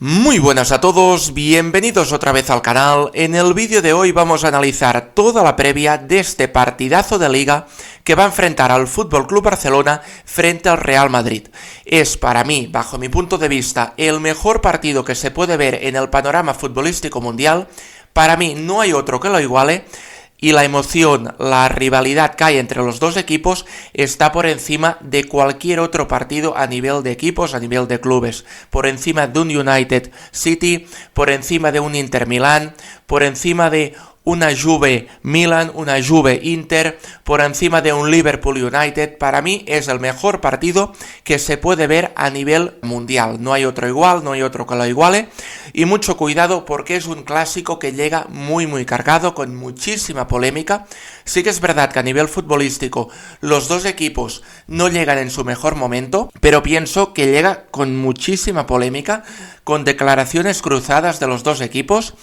Muy buenas a todos, bienvenidos otra vez al canal. En el vídeo de hoy vamos a analizar toda la previa de este partidazo de Liga que va a enfrentar al FC Barcelona frente al Real Madrid. Es para mí, bajo mi punto de vista, el mejor partido que se puede ver en el panorama futbolístico mundial. Para mí no hay otro que lo iguale. Y la emoción, la rivalidad que hay entre los dos equipos está por encima de cualquier otro partido a nivel de equipos, a nivel de clubes. Por encima de un United City, por encima de un Inter Milán, por encima de una Juve Milan, una Juve Inter, por encima de un Liverpool United. Para mí es el mejor partido que se puede ver a nivel mundial. No hay otro igual, no hay otro que lo iguale. Y mucho cuidado porque es un clásico que llega muy cargado, con muchísima polémica. Sí que es verdad que a nivel futbolístico los dos equipos no llegan en su mejor momento, pero pienso que llega con muchísima polémica, con declaraciones cruzadas de los dos equipos.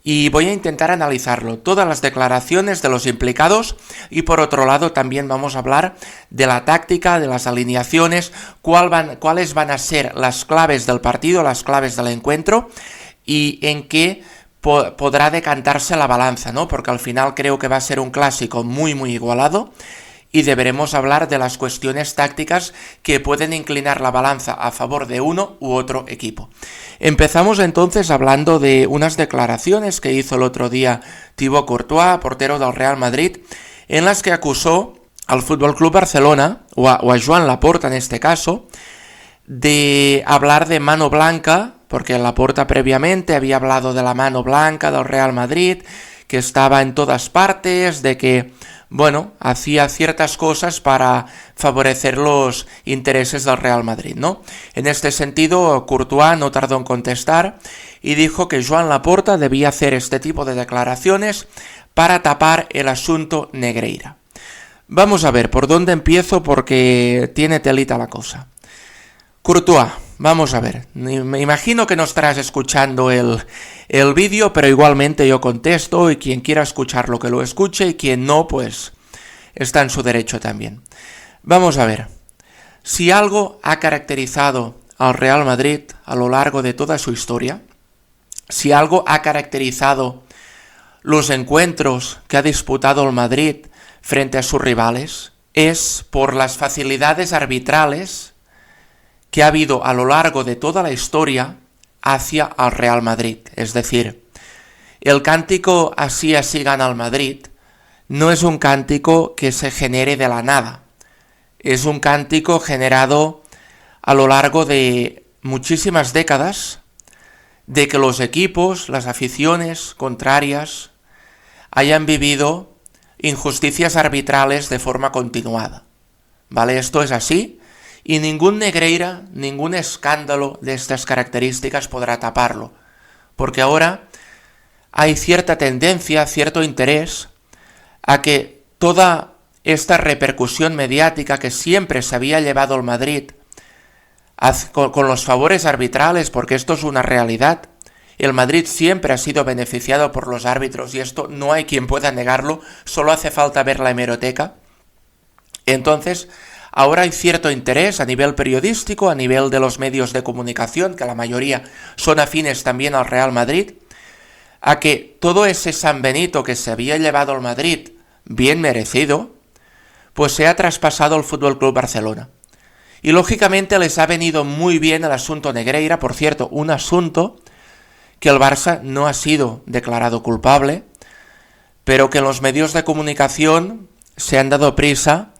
Y voy a intentar analizarlo, todas las declaraciones de los implicados, y por otro lado también vamos a hablar de la táctica, de las alineaciones, cuáles van a ser las claves del partido, las claves del encuentro, y en qué podrá decantarse la balanza, ¿no? Porque al final creo que va a ser un clásico muy igualado, y deberemos hablar de las cuestiones tácticas que pueden inclinar la balanza a favor de uno u otro equipo. Empezamos entonces hablando de unas declaraciones que hizo el otro día Thibaut Courtois, portero del Real Madrid, en las que acusó al FC Barcelona, o a Joan Laporta en este caso, de hablar de mano blanca, porque Laporta previamente había hablado de la mano blanca del Real Madrid, que estaba en todas partes, de que hacía ciertas cosas para favorecer los intereses del Real Madrid, ¿no? En este sentido, Courtois no tardó en contestar y dijo que Joan Laporta debía hacer este tipo de declaraciones para tapar el asunto Negreira. Vamos a ver por dónde empiezo porque tiene telita la cosa. Courtois, vamos a ver, me imagino que no estarás escuchando el vídeo, pero igualmente yo contesto y quien quiera escucharlo que lo escuche y quien no, pues está en su derecho también. Vamos a ver, si algo ha caracterizado al Real Madrid a lo largo de toda su historia, si algo ha caracterizado los encuentros que ha disputado el Madrid frente a sus rivales, es por las facilidades arbitrales que ha habido a lo largo de toda la historia hacia al Real Madrid. Es decir, el cántico así gana el Madrid no es un cántico que se genere de la nada. Es un cántico generado a lo largo de muchísimas décadas, de que los equipos, las aficiones contrarias, hayan vivido injusticias arbitrales de forma continuada. ¿Vale? Esto es así. Y ningún Negreira, ningún escándalo de estas características podrá taparlo, porque ahora hay cierta tendencia, cierto interés a que toda esta repercusión mediática que siempre se había llevado el Madrid con los favores arbitrales, porque esto es una realidad, el Madrid siempre ha sido beneficiado por los árbitros y esto no hay quien pueda negarlo, solo hace falta ver la hemeroteca. Entonces, ahora hay cierto interés a nivel periodístico, a nivel de los medios de comunicación, que la mayoría son afines también al Real Madrid, a que todo ese San Benito que se había llevado al Madrid, bien merecido, pues se ha traspasado al FC Barcelona. Y lógicamente les ha venido muy bien el asunto Negreira, por cierto, un asunto que el Barça no ha sido declarado culpable, pero que en los medios de comunicación se han dado prisa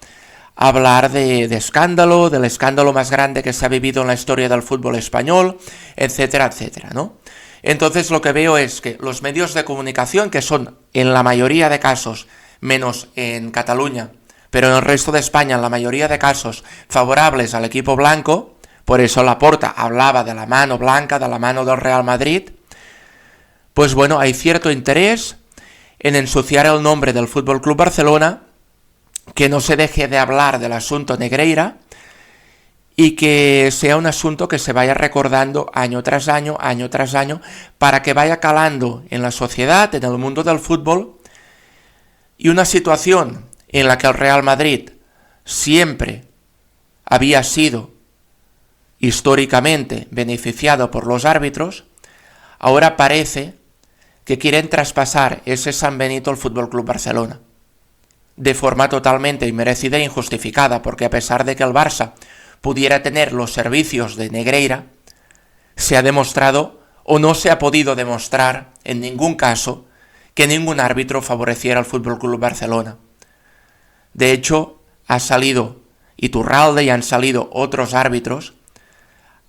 hablar de escándalo, del escándalo más grande que se ha vivido en la historia del fútbol español, etcétera, ¿no? Entonces lo que veo es que los medios de comunicación, que son en la mayoría de casos, menos en Cataluña, pero en el resto de España en la mayoría de casos favorables al equipo blanco, por eso Laporta hablaba de la mano blanca, de la mano del Real Madrid, pues hay cierto interés en ensuciar el nombre del FC Barcelona, que no se deje de hablar del asunto Negreira y que sea un asunto que se vaya recordando año tras año, para que vaya calando en la sociedad, en el mundo del fútbol, y una situación en la que el Real Madrid siempre había sido históricamente beneficiado por los árbitros, ahora parece que quieren traspasar ese San Benito al Fútbol Club Barcelona, de forma totalmente inmerecida e injustificada, porque a pesar de que el Barça pudiera tener los servicios de Negreira, se ha demostrado o no se ha podido demostrar en ningún caso que ningún árbitro favoreciera al Fútbol Club Barcelona. De hecho, ha salido Iturralde y han salido otros árbitros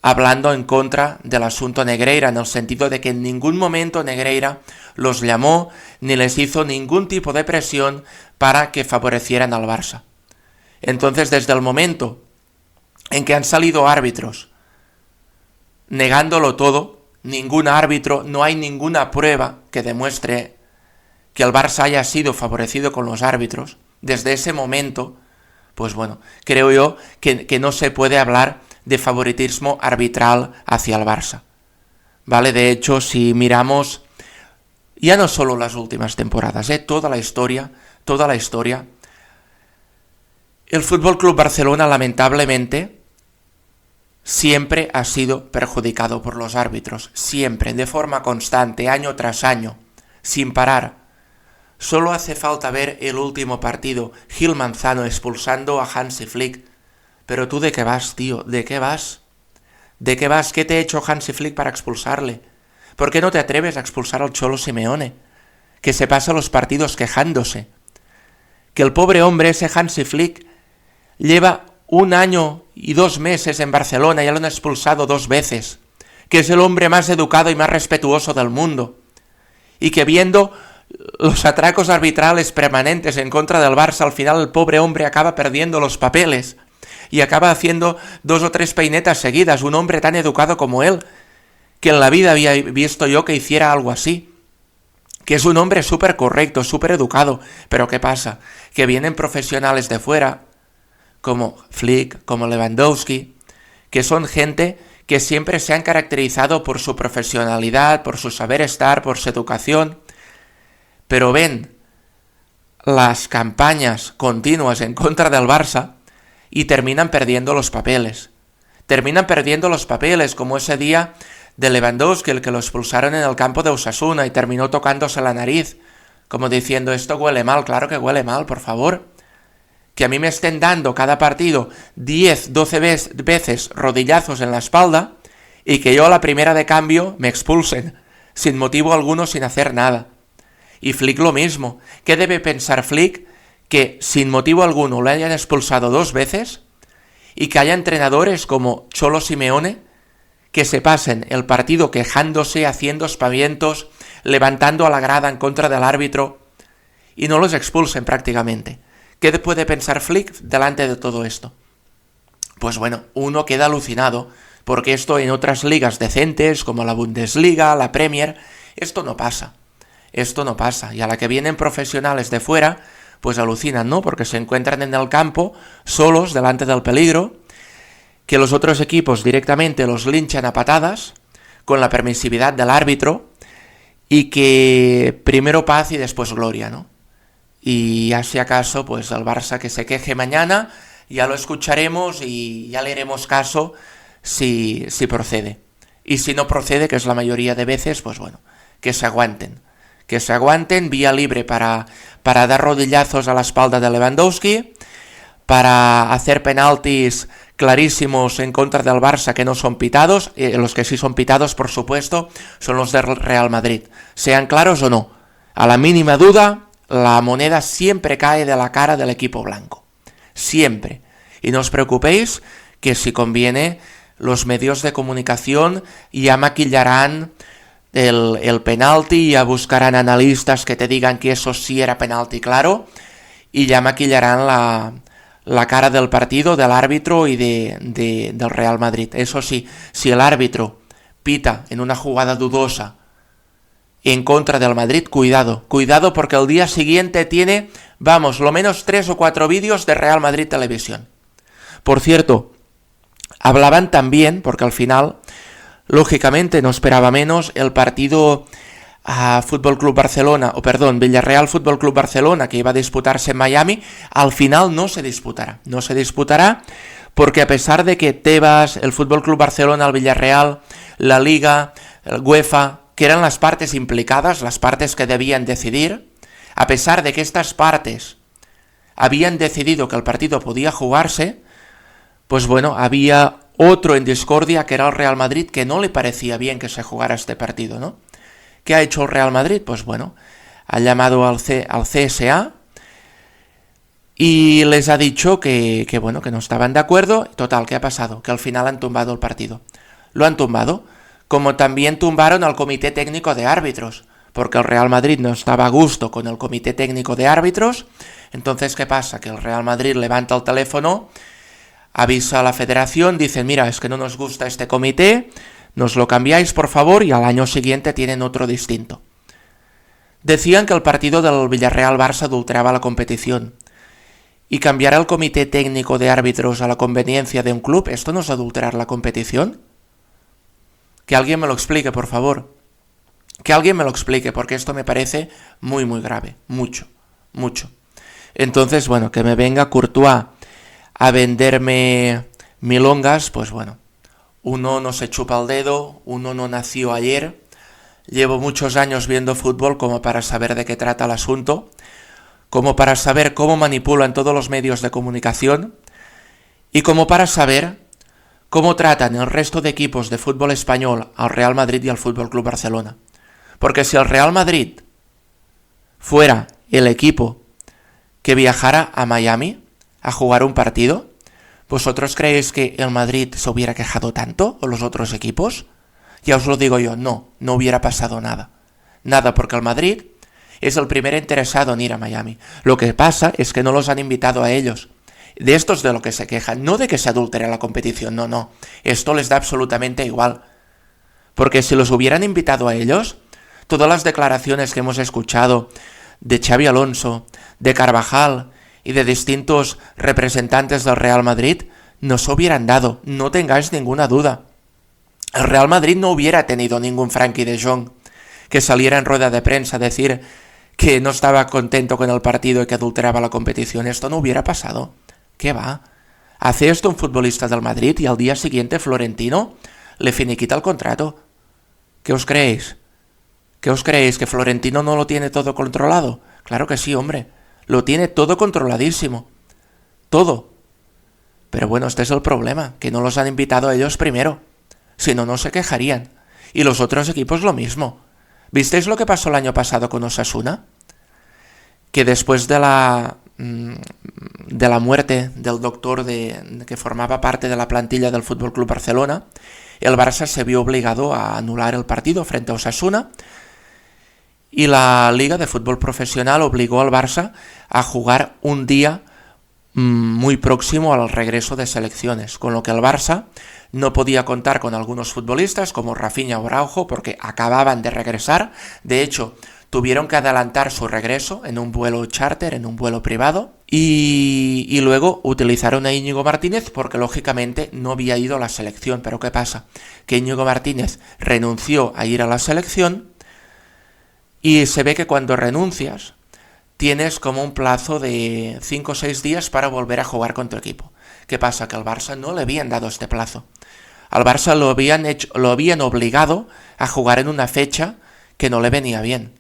hablando en contra del asunto Negreira, en el sentido de que en ningún momento Negreira los llamó ni les hizo ningún tipo de presión para que favorecieran al Barça. Entonces, desde el momento en que han salido árbitros negándolo todo, ningún árbitro, no hay ninguna prueba que demuestre que el Barça haya sido favorecido con los árbitros, desde ese momento, pues bueno, creo yo que no se puede hablar de favoritismo arbitral hacia el Barça. ¿Vale? De hecho, si miramos ya no solo las últimas temporadas, toda la historia, el Fútbol Club Barcelona lamentablemente siempre ha sido perjudicado por los árbitros, siempre, de forma constante, año tras año, sin parar. Solo hace falta ver el último partido, Gil Manzano expulsando a Hansi Flick. Pero tú, ¿de qué vas, tío? ¿De qué vas? ¿De qué vas? ¿Qué te ha hecho Hansi Flick para expulsarle? ¿Por qué no te atreves a expulsar al Cholo Simeone, que se pasa los partidos quejándose? Que el pobre hombre, ese Hansi Flick, lleva 1 año y 2 meses en Barcelona, ya lo han expulsado 2 veces, que es el hombre más educado y más respetuoso del mundo, y que viendo los atracos arbitrales permanentes en contra del Barça, al final el pobre hombre acaba perdiendo los papeles y acaba haciendo 2 o 3 peinetas seguidas. Un hombre tan educado como él, que en la vida había visto yo que hiciera algo así, que es un hombre súper correcto, súper educado. Pero ¿qué pasa? Que vienen profesionales de fuera, como Flick, como Lewandowski, que son gente que siempre se han caracterizado por su profesionalidad, por su saber estar, por su educación, pero ven las campañas continuas en contra del Barça y terminan perdiendo los papeles. Terminan perdiendo los papeles, como ese día de Lewandowski, el que lo expulsaron en el campo de Osasuna y terminó tocándose la nariz, como diciendo, esto huele mal. Claro que huele mal, por favor. Que a mí me estén dando cada partido 10, 12 veces rodillazos en la espalda y que yo a la primera de cambio me expulsen, sin motivo alguno, sin hacer nada. Y Flick lo mismo. ¿Qué debe pensar Flick? Que sin motivo alguno lo hayan expulsado 2 veces y que haya entrenadores como Cholo Simeone que se pasen el partido quejándose, haciendo espavientos, levantando a la grada en contra del árbitro y no los expulsen prácticamente. ¿Qué puede pensar Flick delante de todo esto? Pues bueno, uno queda alucinado, porque esto en otras ligas decentes, como la Bundesliga, la Premier, esto no pasa. Esto no pasa. Y a la que vienen profesionales de fuera, pues alucinan, ¿no? Porque se encuentran en el campo, solos, delante del peligro, que los otros equipos directamente los linchan a patadas, con la permisividad del árbitro, y que primero paz y después gloria, ¿no? Y ya si acaso, pues al Barça que se queje mañana, ya lo escucharemos y ya le haremos caso si procede. Y si no procede, que es la mayoría de veces, pues bueno, que se aguanten, vía libre para dar rodillazos a la espalda de Lewandowski, para hacer penaltis clarísimos en contra del Barça que no son pitados. Los que sí son pitados, por supuesto, son los del Real Madrid. Sean claros o no, a la mínima duda, la moneda siempre cae de la cara del equipo blanco. Siempre. Y no os preocupéis que si conviene, los medios de comunicación ya maquillarán el penalti, ya buscarán analistas que te digan que eso sí era penalti claro, y ya maquillarán la cara del partido, del árbitro y del Real Madrid. Eso sí, si el árbitro pita en una jugada dudosa en contra del Madrid, cuidado porque el día siguiente tiene, lo menos 3 o 4 vídeos de Real Madrid Televisión. Por cierto, hablaban también, porque al final, lógicamente no esperaba menos, el partido Villarreal Fútbol Club Barcelona, que iba a disputarse en Miami, al final no se disputará porque a pesar de que Tebas, el Fútbol Club Barcelona, el Villarreal, la Liga, el UEFA, que eran las partes implicadas, las partes que debían decidir, a pesar de que estas partes habían decidido que el partido podía jugarse, pues bueno, había otro en discordia que era el Real Madrid, que no le parecía bien que se jugara este partido, ¿no? ¿Qué ha hecho el Real Madrid? Pues bueno, ha llamado al CSA y les ha dicho que no estaban de acuerdo. Total, ¿qué ha pasado? Que al final han tumbado el partido. Lo han tumbado, como también tumbaron al Comité Técnico de Árbitros, porque el Real Madrid no estaba a gusto con el Comité Técnico de Árbitros. Entonces, ¿qué pasa? Que el Real Madrid levanta el teléfono, avisa a la federación, dicen, mira, es que no nos gusta este comité, nos lo cambiáis por favor, y al año siguiente tienen otro distinto. Decían que el partido del Villarreal-Barça adulteraba la competición. ¿Y cambiar el Comité Técnico de Árbitros a la conveniencia de un club, esto no es adulterar la competición? Que alguien me lo explique, por favor. Que alguien me lo explique, porque esto me parece muy, muy grave. Mucho, mucho. Entonces, bueno, que me venga Courtois a venderme milongas, pues bueno. Uno no se chupa el dedo, uno no nació ayer. Llevo muchos años viendo fútbol como para saber de qué trata el asunto, como para saber cómo manipulan todos los medios de comunicación y como para saber cómo tratan el resto de equipos de fútbol español al Real Madrid y al Fútbol Club Barcelona. Porque si el Real Madrid fuera el equipo que viajara a Miami a jugar un partido, ¿vosotros creéis que el Madrid se hubiera quejado tanto o los otros equipos? Ya os lo digo yo, no hubiera pasado nada. Nada, porque el Madrid es el primer interesado en ir a Miami. Lo que pasa es que no los han invitado a ellos. De esto es de lo que se quejan, no de que se adultere la competición, no. Esto les da absolutamente igual. Porque si los hubieran invitado a ellos, todas las declaraciones que hemos escuchado de Xabi Alonso, de Carvajal y de distintos representantes del Real Madrid no se hubieran dado, no tengáis ninguna duda. El Real Madrid no hubiera tenido ningún Frenkie de Jong que saliera en rueda de prensa a decir que no estaba contento con el partido y que adulteraba la competición. Esto no hubiera pasado. ¿Qué va? Hace esto un futbolista del Madrid y al día siguiente Florentino le finiquita el contrato. ¿Qué os creéis? ¿Qué os creéis? ¿Que Florentino no lo tiene todo controlado? Claro que sí, hombre. Lo tiene todo controladísimo. Todo. Pero bueno, este es el problema, que no los han invitado a ellos primero. Si no, no se quejarían. Y los otros equipos lo mismo. ¿Visteis lo que pasó el año pasado con Osasuna? Que después de la muerte del doctor que formaba parte de la plantilla del Fútbol Club Barcelona, el Barça se vio obligado a anular el partido frente a Osasuna y la Liga de Fútbol Profesional obligó al Barça a jugar un día muy próximo al regreso de selecciones, con lo que el Barça no podía contar con algunos futbolistas como Rafinha o Araujo porque acababan de regresar. De hecho, tuvieron que adelantar su regreso en un vuelo charter, en un vuelo privado, y luego utilizaron a Íñigo Martínez porque lógicamente no había ido a la selección. Pero ¿qué pasa? Que Íñigo Martínez renunció a ir a la selección y se ve que cuando renuncias tienes como un plazo de 5 o 6 días para volver a jugar con tu equipo. ¿Qué pasa? Que al Barça no le habían dado este plazo. Al Barça lo habían obligado a jugar en una fecha que no le venía bien.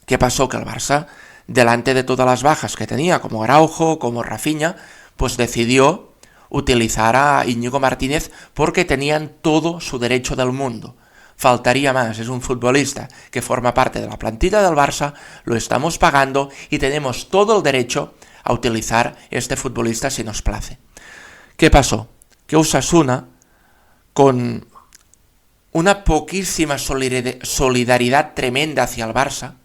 ¿Qué pasó? Que el Barça, delante de todas las bajas que tenía, como Araujo, como Rafinha, pues decidió utilizar a Íñigo Martínez porque tenían todo su derecho del mundo. Faltaría más, es un futbolista que forma parte de la plantilla del Barça, lo estamos pagando y tenemos todo el derecho a utilizar este futbolista si nos place. ¿Qué pasó? Que Osasuna, con una poquísima solidaridad tremenda hacia el Barça,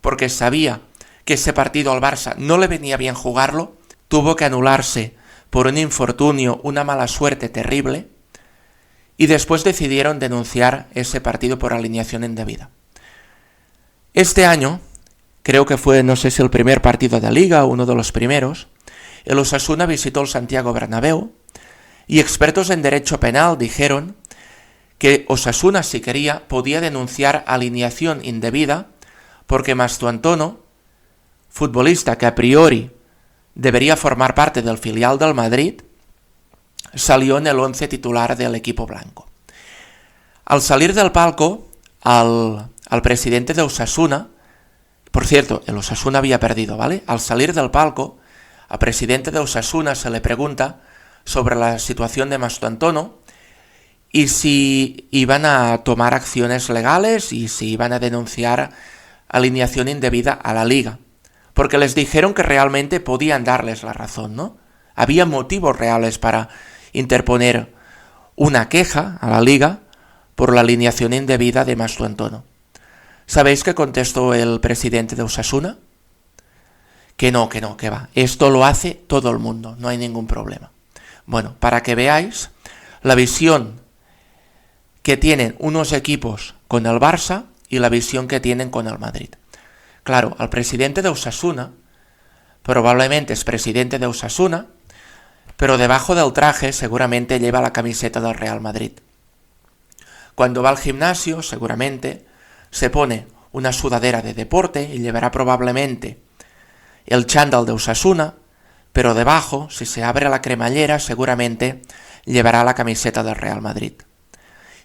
porque sabía que ese partido al Barça no le venía bien jugarlo, tuvo que anularse por un infortunio, una mala suerte terrible, y después decidieron denunciar ese partido por alineación indebida. Este año, creo que fue, no sé si el primer partido de Liga o uno de los primeros, el Osasuna visitó el Santiago Bernabéu y expertos en derecho penal dijeron que Osasuna, si quería, podía denunciar alineación indebida porque Mastuantono, futbolista que a priori debería formar parte del filial del Madrid, salió en el 11 titular del equipo blanco. Al salir del palco, al presidente de Osasuna, por cierto, el Osasuna había perdido, ¿vale? Al salir del palco, al presidente de Osasuna se le pregunta sobre la situación de Mastantuono y si iban a tomar acciones legales y si iban a denunciar alineación indebida a la liga, porque les dijeron que realmente podían darles la razón, ¿no? Había motivos reales para interponer una queja a la liga por la alineación indebida de Mastantuono. ¿Sabéis qué contestó el presidente de Osasuna? Que no, que va. Esto lo hace todo el mundo, no hay ningún problema. Bueno, para que veáis la visión que tienen unos equipos con el Barça y la visión que tienen con el Madrid. Claro, al presidente de Osasuna, probablemente es presidente de Osasuna, pero debajo del traje seguramente lleva la camiseta del Real Madrid. Cuando va al gimnasio, seguramente se pone una sudadera de deporte y llevará probablemente el chándal de Osasuna, pero debajo, si se abre la cremallera, seguramente llevará la camiseta del Real Madrid.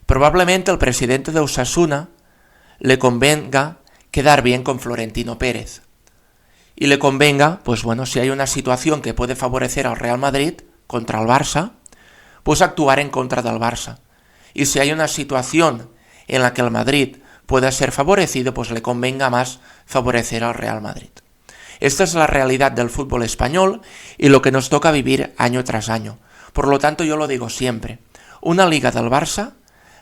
Probablemente al presidente de Osasuna le convenga quedar bien con Florentino Pérez. Y le convenga, pues bueno, si hay una situación que puede favorecer al Real Madrid contra el Barça, pues actuar en contra del Barça. Y si hay una situación en la que el Madrid pueda ser favorecido, pues le convenga más favorecer al Real Madrid. Esta es la realidad del fútbol español y lo que nos toca vivir año tras año. Por lo tanto, yo lo digo siempre, una liga del Barça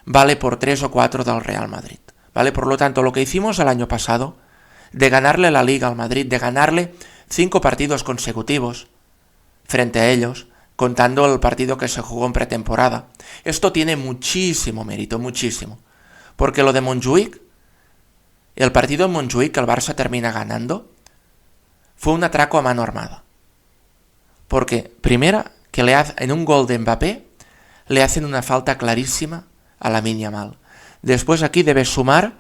vale por 3 o 4 del Real Madrid. ¿Vale? Por lo tanto, lo que hicimos el año pasado, de ganarle la liga al Madrid, de ganarle 5 partidos consecutivos frente a ellos, contando el partido que se jugó en pretemporada, esto tiene muchísimo mérito, muchísimo. Porque lo de Montjuïc, el partido en Montjuïc que el Barça termina ganando, fue un atraco a mano armada. Porque, primera, que en un gol de Mbappé, le hacen una falta clarísima a Lamine Yamal. Después aquí debes sumar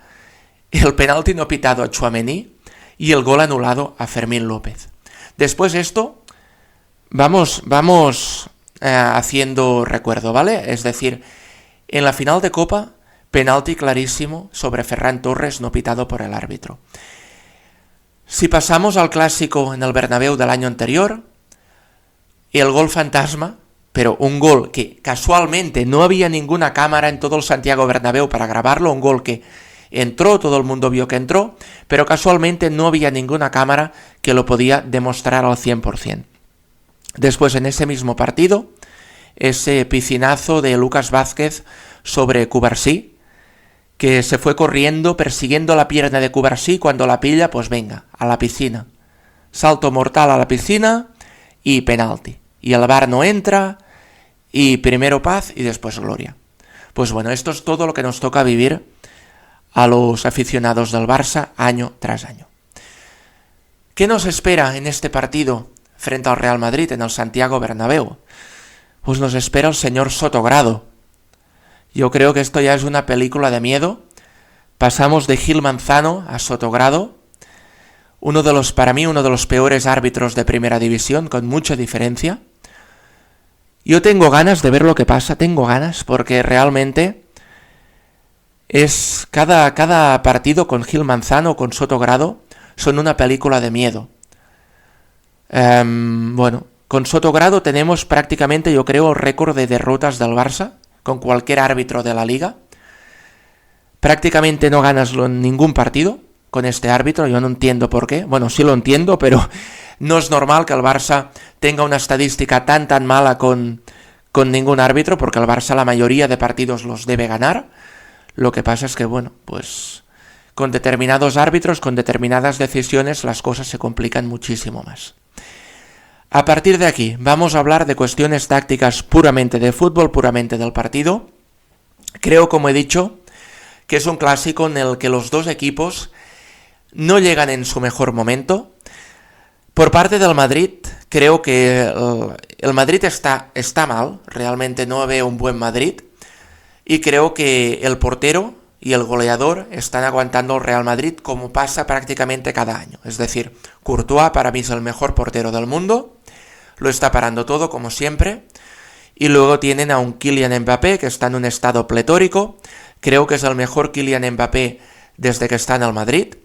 el penalti no pitado a Tchouaméni y el gol anulado a Fermín López. Después esto, vamos haciendo recuerdo, ¿vale? Es decir, en la final de Copa, penalti clarísimo sobre Ferran Torres no pitado por el árbitro. Si pasamos al clásico en el Bernabéu del año anterior, el gol fantasma, pero un gol que casualmente no había ninguna cámara en todo el Santiago Bernabéu para grabarlo, un gol que entró, todo el mundo vio que entró, pero casualmente no había ninguna cámara que lo podía demostrar al 100%. Después, en ese mismo partido, ese piscinazo de Lucas Vázquez sobre Cubarsí, que se fue corriendo persiguiendo la pierna de Cubarsí, cuando la pilla, pues venga, a la piscina. Salto mortal a la piscina y penalti. Y el VAR no entra, y primero paz y después gloria. Pues bueno, esto es todo lo que nos toca vivir a los aficionados del Barça año tras año. ¿Qué nos espera en este partido frente al Real Madrid en el Santiago Bernabéu? Pues nos espera el señor Sotogrado. Yo creo que esto ya es una película de miedo. Pasamos de Gil Manzano a Sotogrado, para mí uno de los peores árbitros de primera división, con mucha diferencia. Yo tengo ganas de ver lo que pasa, tengo ganas, porque realmente es cada partido con Gil Manzano o con Sotogrado son una película de miedo. Bueno, con Sotogrado tenemos prácticamente, yo creo, el récord de derrotas del Barça con cualquier árbitro de la liga. Prácticamente no ganas ningún partido con este árbitro, yo no entiendo por qué. Bueno, sí lo entiendo, pero no es normal que el Barça tenga una estadística tan mala con ningún árbitro, porque el Barça la mayoría de partidos los debe ganar. Lo que pasa es que, bueno, pues con determinados árbitros, con determinadas decisiones, las cosas se complican muchísimo más. A partir de aquí, vamos a hablar de cuestiones tácticas puramente de fútbol, puramente del partido. Creo, como he dicho, que es un clásico en el que los dos equipos no llegan en su mejor momento. Por parte del Madrid, creo que el Madrid está mal, realmente no veo un buen Madrid, y creo que el portero y el goleador están aguantando al Real Madrid como pasa prácticamente cada año. Es decir, Courtois para mí es el mejor portero del mundo, lo está parando todo como siempre, Y luego tienen a un Kylian Mbappé que está en un estado pletórico. Creo que es el mejor Kylian Mbappé desde que está en el Madrid.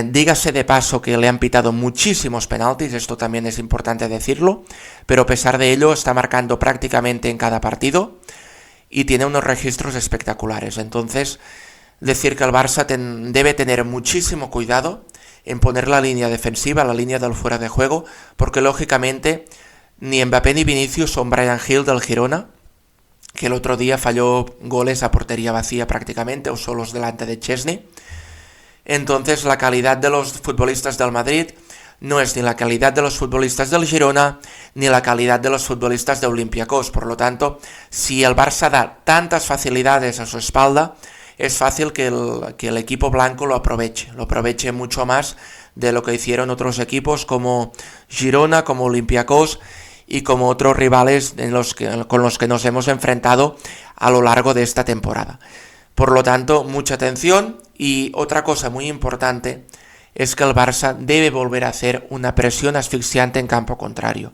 Dígase de paso que le han pitado muchísimos penaltis, esto también es importante decirlo, pero a pesar de ello está marcando prácticamente en cada partido y tiene unos registros espectaculares. Entonces, decir que el Barça debe tener muchísimo cuidado en poner la línea defensiva, la línea del fuera de juego, porque lógicamente ni Mbappé ni Vinicius son Bryan Gil del Girona, que el otro día falló goles a portería vacía prácticamente o solos delante de Chesney. Entonces la calidad de los futbolistas del Madrid no es ni la calidad de los futbolistas del Girona ni la calidad de los futbolistas de Olympiacos. Por lo tanto, si el Barça da tantas facilidades a su espalda, es fácil que el equipo blanco lo aproveche mucho más de lo que hicieron otros equipos como Girona, como Olympiacos y como otros rivales con los que nos hemos enfrentado a lo largo de esta temporada. Por lo tanto, mucha atención. Y otra cosa muy importante es que el Barça debe volver a hacer una presión asfixiante en campo contrario,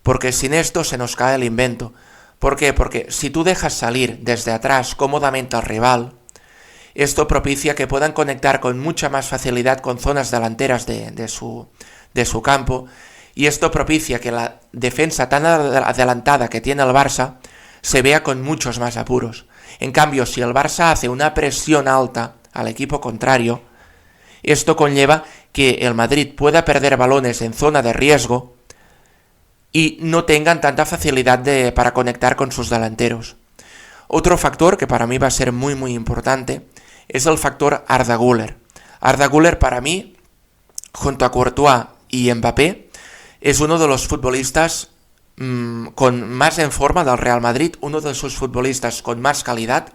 porque sin esto se nos cae el invento. ¿Por qué? Porque si tú dejas salir desde atrás cómodamente al rival, esto propicia que puedan conectar con mucha más facilidad con zonas delanteras de su campo, y esto propicia que la defensa tan adelantada que tiene el Barça se vea con muchos más apuros. En cambio, si el Barça hace una presión alta al equipo contrario, esto conlleva que el Madrid pueda perder balones en zona de riesgo y no tengan tanta facilidad para conectar con sus delanteros. Otro factor que para mí va a ser muy muy importante es el factor Arda Güler. Arda Güler para mí, junto a Courtois y Mbappé, es uno de los futbolistas con más en forma del Real Madrid, uno de sus futbolistas con más calidad,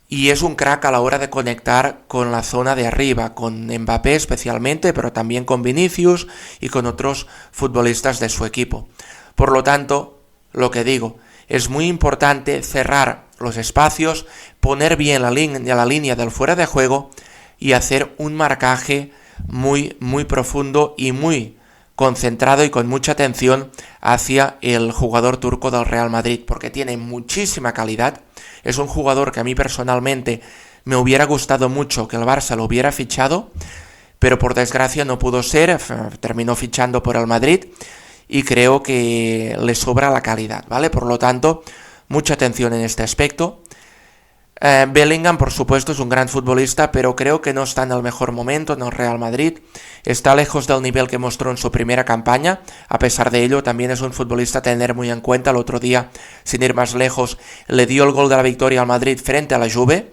y es un crack a la hora de conectar con la zona de arriba, con Mbappé especialmente, pero también con Vinicius y con otros futbolistas de su equipo. Por lo tanto, lo que digo, es muy importante cerrar los espacios, poner bien la línea del fuera de juego y hacer un marcaje muy, muy profundo y muy concentrado y con mucha atención hacia el jugador turco del Real Madrid, porque tiene muchísima calidad. Es un jugador que a mí personalmente me hubiera gustado mucho que el Barça lo hubiera fichado, pero por desgracia no pudo ser, terminó fichando por el Madrid y creo que le sobra la calidad, ¿vale? Por lo tanto, mucha atención en este aspecto. Bellingham, por supuesto, es un gran futbolista, pero creo que no está en el mejor momento en el Real Madrid. Está lejos del nivel que mostró en su primera campaña. A pesar de ello, también es un futbolista a tener muy en cuenta. El otro día, sin ir más lejos, le dio el gol de la victoria al Madrid frente a la Juve.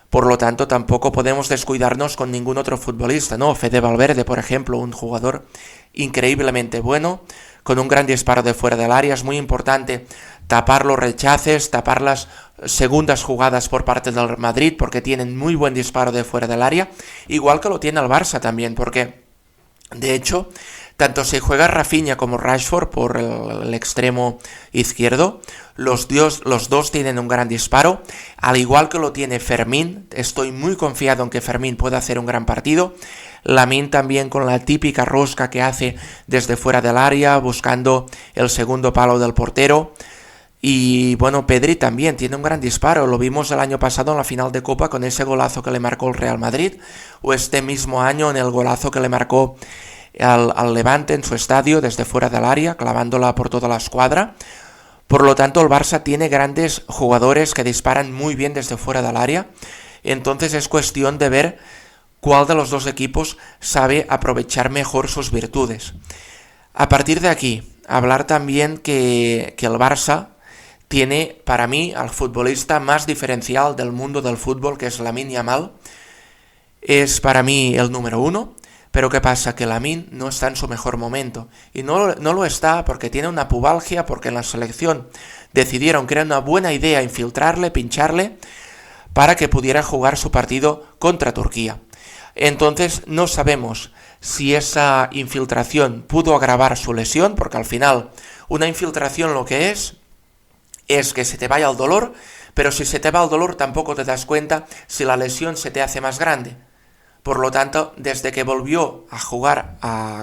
Por lo tanto, tampoco podemos descuidarnos con ningún otro futbolista, ¿no? Fede Valverde, por ejemplo, un jugador increíblemente bueno, con un gran disparo de fuera del área. Es muy importante tapar los rechaces, tapar las segundas jugadas por parte del Madrid, porque tienen muy buen disparo de fuera del área, igual que lo tiene el Barça también, porque de hecho, tanto si juega Rafinha como Rashford por el extremo izquierdo, los dos tienen un gran disparo, al igual que lo tiene Fermín. Estoy muy confiado en que Fermín pueda hacer un gran partido. Lamine también con la típica rosca que hace desde fuera del área, buscando el segundo palo del portero. Y bueno, Pedri también tiene un gran disparo, lo vimos el año pasado en la final de Copa con ese golazo que le marcó el Real Madrid, o este mismo año en el golazo que le marcó al Levante en su estadio desde fuera del área, clavándola por toda la escuadra. Por lo tanto, el Barça tiene grandes jugadores que disparan muy bien desde fuera del área, entonces es cuestión de ver cuál de los dos equipos sabe aprovechar mejor sus virtudes. A partir de aquí, hablar también que el Barça tiene para mí al futbolista más diferencial del mundo del fútbol, que es Lamine Yamal. Es para mí el número 1, pero ¿qué pasa? Que Lamine no está en su mejor momento. Y no lo está porque tiene una pubalgia, porque en la selección decidieron que era una buena idea infiltrarle, pincharle, para que pudiera jugar su partido contra Turquía. Entonces no sabemos si esa infiltración pudo agravar su lesión, porque al final una infiltración lo que es que se te vaya el dolor, pero si se te va el dolor tampoco te das cuenta si la lesión se te hace más grande. Por lo tanto, desde que volvió a jugar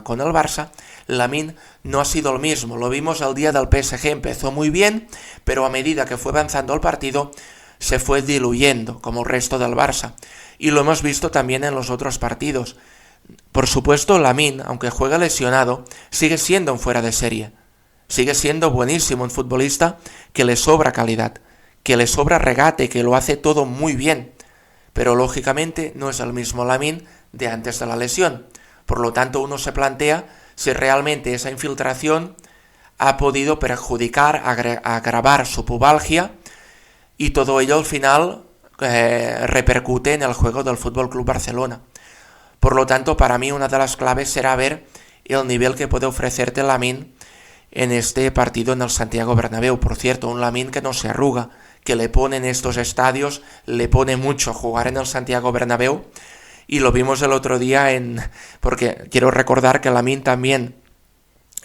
con el Barça, Lamine no ha sido el mismo. Lo vimos el día del PSG, empezó muy bien, pero a medida que fue avanzando el partido, se fue diluyendo, como el resto del Barça. Y lo hemos visto también en los otros partidos. Por supuesto, Lamine, aunque juega lesionado, sigue siendo un fuera de serie. Sigue siendo buenísimo, un futbolista que le sobra calidad, que le sobra regate, que lo hace todo muy bien. Pero lógicamente no es el mismo Lamine de antes de la lesión. Por lo tanto, uno se plantea si realmente esa infiltración ha podido perjudicar, agravar su pubalgia, y todo ello al final repercute en el juego del Fútbol Club Barcelona. Por lo tanto, para mí una de las claves será ver el nivel que puede ofrecerte Lamine en este partido en el Santiago Bernabéu. Por cierto, un Lamine que no se arruga, que le pone en estos estadios, le pone mucho jugar en el Santiago Bernabéu, y lo vimos el otro día porque quiero recordar que Lamine también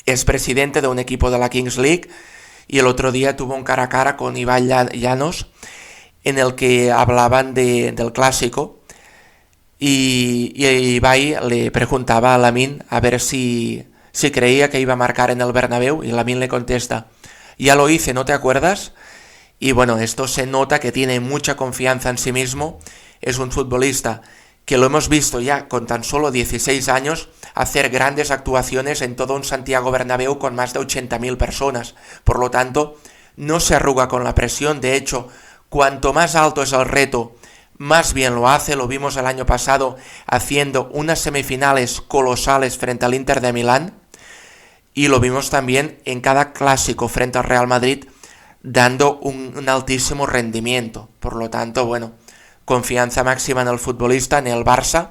es presidente de un equipo de la Kings League, y el otro día tuvo un cara a cara con Ibai Llanos en el que hablaban del clásico, y Ibai le preguntaba a Lamine a ver si creía que iba a marcar en el Bernabéu, y Lamine le contesta: ya lo hice, ¿no te acuerdas? Y bueno, esto se nota que tiene mucha confianza en sí mismo, es un futbolista que lo hemos visto ya con tan solo 16 años hacer grandes actuaciones en todo un Santiago Bernabéu con más de 80.000 personas. Por lo tanto, no se arruga con la presión. De hecho, cuanto más alto es el reto, más bien lo hace. Lo vimos el año pasado haciendo unas semifinales colosales frente al Inter de Milán, y lo vimos también en cada clásico frente al Real Madrid, dando un altísimo rendimiento. Por lo tanto, bueno, confianza máxima en el futbolista, en el Barça.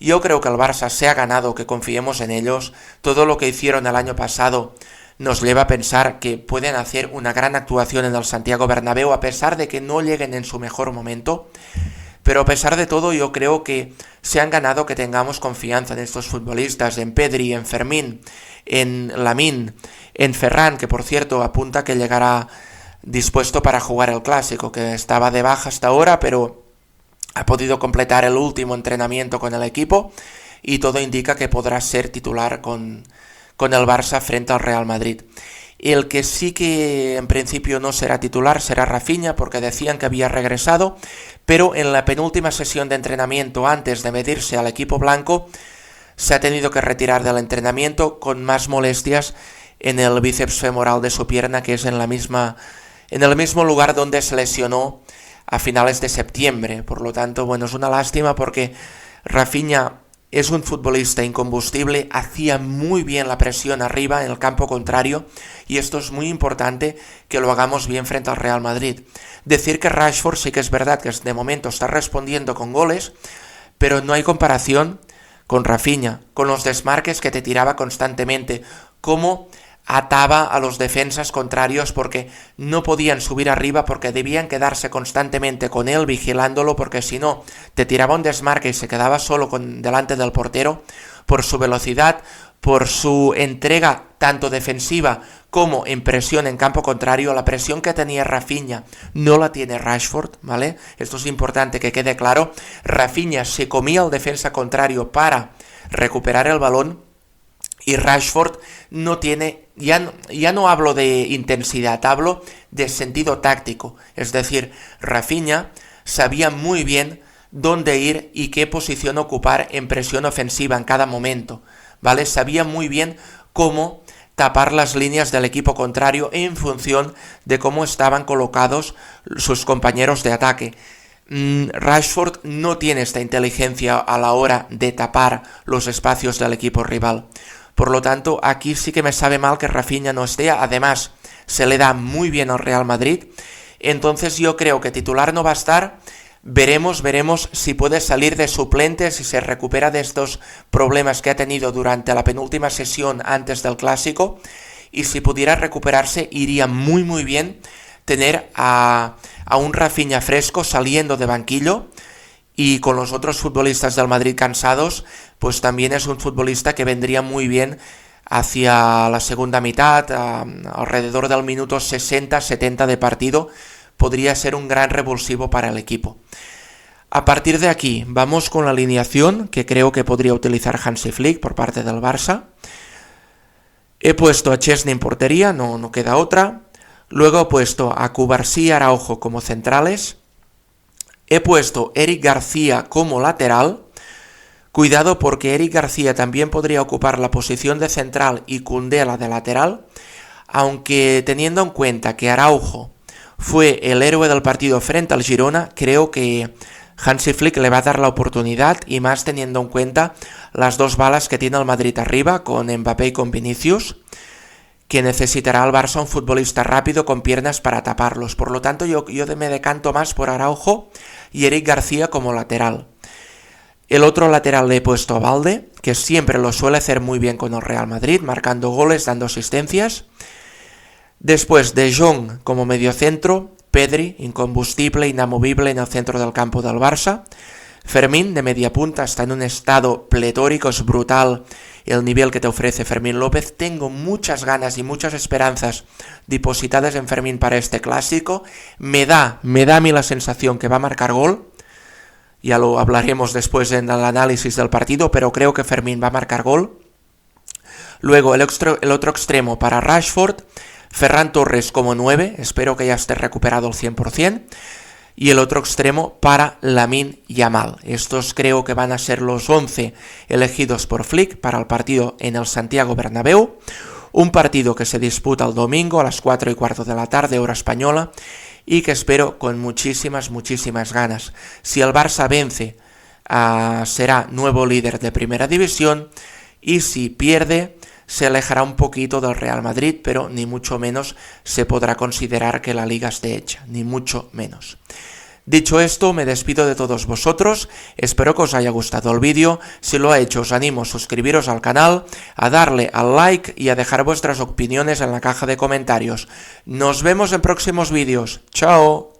Yo creo que el Barça se ha ganado que confiemos en ellos. Todo lo que hicieron el año pasado nos lleva a pensar que pueden hacer una gran actuación en el Santiago Bernabéu, a pesar de que no lleguen en su mejor momento. Pero a pesar de todo, yo creo que se han ganado que tengamos confianza en estos futbolistas, en Pedri, en Fermín, en Lamine, en Ferran, que por cierto apunta que llegará dispuesto para jugar el clásico, que estaba de baja hasta ahora, pero ha podido completar el último entrenamiento con el equipo, y todo indica que podrá ser titular con el Barça frente al Real Madrid. El que sí que en principio no será titular será Rafinha, porque decían que había regresado, pero en la penúltima sesión de entrenamiento antes de medirse al equipo blanco se ha tenido que retirar del entrenamiento con más molestias en el bíceps femoral de su pierna, que es en el mismo lugar donde se lesionó a finales de septiembre. Por lo tanto, bueno, es una lástima porque Rafinha es un futbolista incombustible, hacía muy bien la presión arriba en el campo contrario, y esto es muy importante que lo hagamos bien frente al Real Madrid. Decir que Rashford sí que es verdad que de momento está respondiendo con goles, pero no hay comparación con Rafinha, con los desmarques que te tiraba constantemente, cómo ataba a los defensas contrarios porque no podían subir arriba, porque debían quedarse constantemente con él vigilándolo, porque si no te tiraba un desmarque y se quedaba solo delante del portero. Por su velocidad, por su entrega tanto defensiva como en presión en campo contrario, la presión que tenía Rafinha no la tiene Rashford, ¿vale? Esto es importante que quede claro. Rafinha se comía al defensa contrario para recuperar el balón, y Rashford no tiene, ya no hablo de intensidad, hablo de sentido táctico. Es decir, Rafinha sabía muy bien dónde ir y qué posición ocupar en presión ofensiva en cada momento, ¿vale? Sabía muy bien cómo tapar las líneas del equipo contrario en función de cómo estaban colocados sus compañeros de ataque. Rashford no tiene esta inteligencia a la hora de tapar los espacios del equipo rival. Por lo tanto, aquí sí que me sabe mal que Rafinha no esté. Además, se le da muy bien al Real Madrid. Entonces yo creo que titular no va a estar. Veremos si puede salir de suplente, si se recupera de estos problemas que ha tenido durante la penúltima sesión antes del Clásico. Y si pudiera recuperarse, iría muy muy bien tener a un Rafinha fresco saliendo de banquillo. Y con los otros futbolistas del Madrid cansados, pues también es un futbolista que vendría muy bien hacia la segunda mitad, alrededor del minuto 60-70 de partido, podría ser un gran revulsivo para el equipo. A partir de aquí vamos con la alineación que creo que podría utilizar Hansi Flick por parte del Barça. He puesto a Szczęsny en portería, no queda otra. Luego he puesto a Cubarsí y Araujo como centrales. He puesto Eric García como lateral. Cuidado porque Eric García también podría ocupar la posición de central y Koundé la de lateral, aunque teniendo en cuenta que Araujo fue el héroe del partido frente al Girona, creo que Hansi Flick le va a dar la oportunidad, y más teniendo en cuenta las dos balas que tiene el Madrid arriba, con Mbappé y con Vinicius, que necesitará al Barça un futbolista rápido con piernas para taparlos. Por lo tanto, yo me decanto más por Araujo y Eric García como lateral. El otro lateral le he puesto a Balde, que siempre lo suele hacer muy bien con el Real Madrid, marcando goles, dando asistencias. Después De Jong como mediocentro, Pedri, incombustible, inamovible en el centro del campo del Barça. Fermín, de media punta, está en un estado pletórico, es brutal el nivel que te ofrece Fermín López. Tengo muchas ganas y muchas esperanzas depositadas en Fermín para este clásico. Me da a mí la sensación que va a marcar gol. Ya lo hablaremos después en el análisis del partido, pero creo que Fermín va a marcar gol. Luego el otro extremo para Rashford, Ferran Torres como 9, espero que ya esté recuperado al 100%. Y el otro extremo para Lamine Yamal. Estos creo que van a ser los 11 elegidos por Flick para el partido en el Santiago Bernabéu. Un partido que se disputa el domingo a las 4:15 de la tarde, hora española, y que espero con muchísimas ganas. Si el Barça vence, será nuevo líder de Primera División, y si pierde, se alejará un poquito del Real Madrid, pero ni mucho menos se podrá considerar que la liga esté hecha, ni mucho menos. Dicho esto, me despido de todos vosotros, espero que os haya gustado el vídeo. Si lo ha hecho, os animo a suscribiros al canal, a darle al like y a dejar vuestras opiniones en la caja de comentarios. Nos vemos en próximos vídeos. ¡Chao!